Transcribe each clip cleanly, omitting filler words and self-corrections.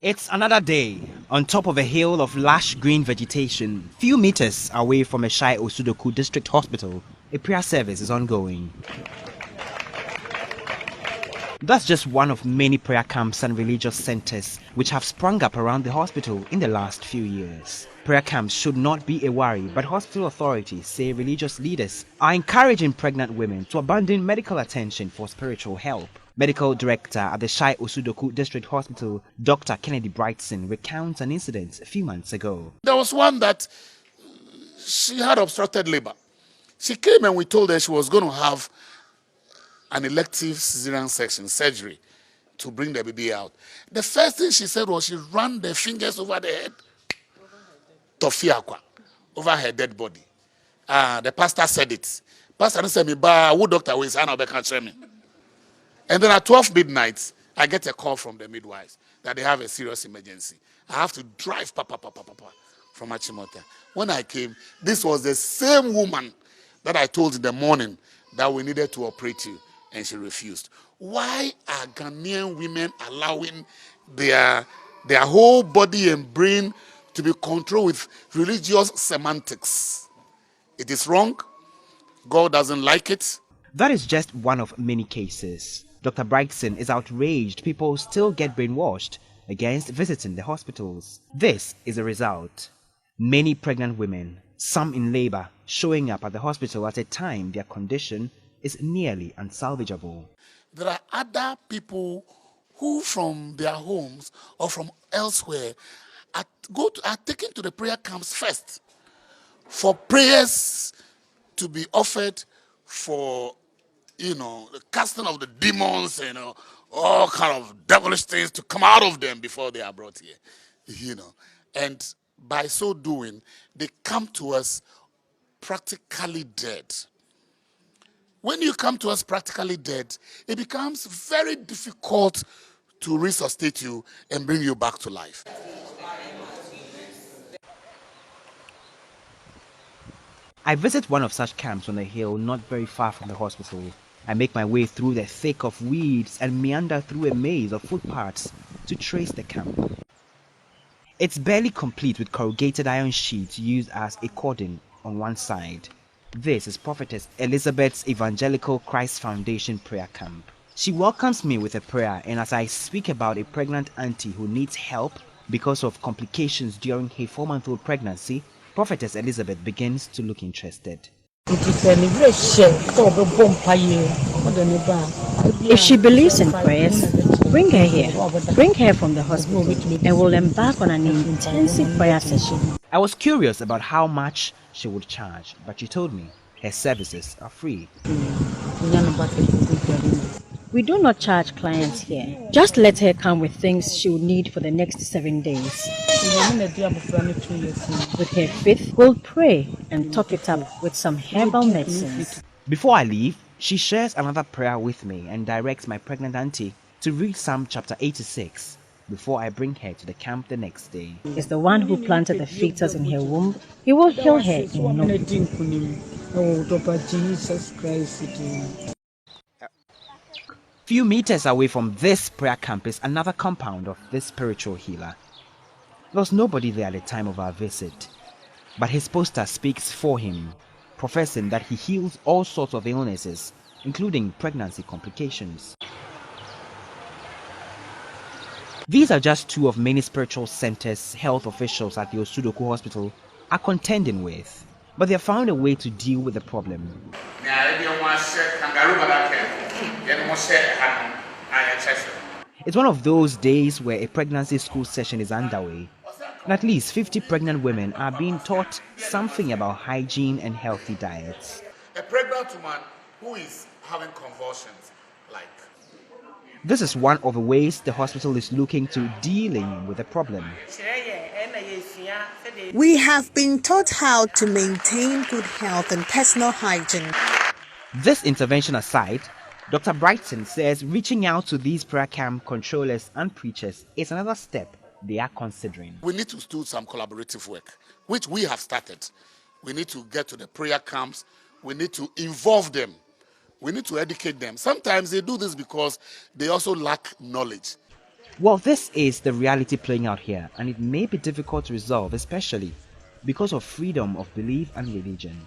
It's another day on top of a hill of lush green vegetation, few meters away from a Shai Osu District hospital. A prayer service is ongoing. That's just one of many prayer camps and religious centers which have sprung up around the hospital in the last few years. Prayer camps should not be a worry, but hospital authorities say religious leaders are encouraging pregnant women to abandon medical attention for spiritual help. Medical director at the Shai Osu District Hospital, Dr. Kennedy Brightson, recounts an incident a few months ago. There was one that she had obstructed labor. She came and we told her she was going to have an elective cesarean section surgery to bring the baby out. The first thing she said was she ran the fingers over the head, tofiakwa, over her dead body. The pastor said it. Pastor said, "Me ba, who doctor will say me." And then at 12 midnight, I get a call from the midwives that they have a serious emergency. I have to drive from Achimota. When I came, this was the same woman that I told in the morning that we needed to operate you, and she refused. Why are Ghanaian women allowing their whole body and brain to be controlled with religious semantics? It is wrong. God doesn't like it. That is just one of many cases. Dr. Brightson is outraged people still get brainwashed against visiting the hospitals. This is a result. Many pregnant women, some in labor, showing up at the hospital at a time their condition is nearly unsalvageable. There are other people who from their homes or from elsewhere are taken to the prayer camps first for prayers to be offered for, the casting of the demons, all kind of devilish things to come out of them before they are brought here, And by so doing, they come to us practically dead. When you come to us practically dead, it becomes very difficult to resuscitate you and bring you back to life. I visit one of such camps on a hill not very far from the hospital. I make my way through the thick of weeds and meander through a maze of footpaths to trace the camp. It's barely complete with corrugated iron sheets used as a cordon on one side. This is Prophetess Elizabeth's Evangelical Christ Foundation prayer camp. She welcomes me with a prayer, and as I speak about a pregnant auntie who needs help because of complications during her 4-month-old pregnancy, Prophetess Elizabeth begins to look interested. If she believes in prayers, bring her here. Bring her from the hospital and we'll embark on an intensive prayer session. I was curious about how much she would charge, but she told me her services are free. We do not charge clients here. Just let her come with things she will need for the next 7 days. With her faith, we'll pray and top it up with some herbal medicines. Before I leave, she shares another prayer with me and directs my pregnant auntie to read Psalm chapter 86 before I bring her to the camp the next day. Is the one who planted the fetus in her womb. He will heal her in no time. Few meters away from this prayer camp is another compound of this spiritual healer. There was nobody there at the time of our visit, but his poster speaks for him, professing that he heals all sorts of illnesses, including pregnancy complications. These are just two of many spiritual centers health officials at the Osudoku Hospital are contending with, but they have found a way to deal with the problem. It's one of those days where a pregnancy school session is underway, and at least 50 pregnant women are being taught something about hygiene and healthy diets. A pregnant woman who is having convulsions, This is one of the ways the hospital is looking to dealing with the problem. We have been taught how to maintain good health and personal hygiene. This intervention aside, Dr. Brightson says reaching out to these prayer camp controllers and preachers is another step they are considering. We need to do some collaborative work, which we have started. We need to get to the prayer camps. We need to involve them. We need to educate them. Sometimes they do this because they also lack knowledge. Well, this is the reality playing out here, and it may be difficult to resolve, especially because of freedom of belief and religion.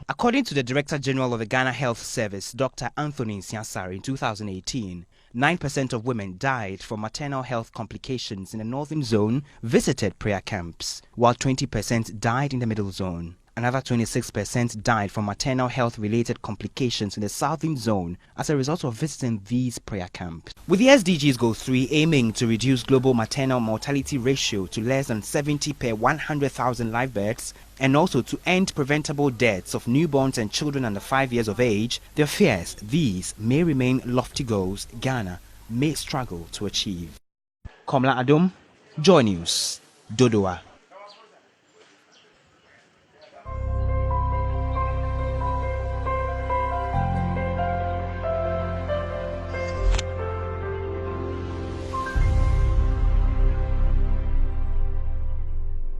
According to the Director General of the Ghana Health Service, Dr. Anthony Nsiasare, in 2018, 9% of women died from maternal health complications in the northern zone visited prayer camps, while 20% died in the middle zone. Another 26% died from maternal health-related complications in the southern zone as a result of visiting these prayer camps. With the SDGs Goal 3 aiming to reduce global maternal mortality ratio to less than 70 per 100,000 live births, and also to end preventable deaths of newborns and children under 5 years of age, there fears these may remain lofty goals Ghana may struggle to achieve. KOMLA Adom, Joy News, Dodowa.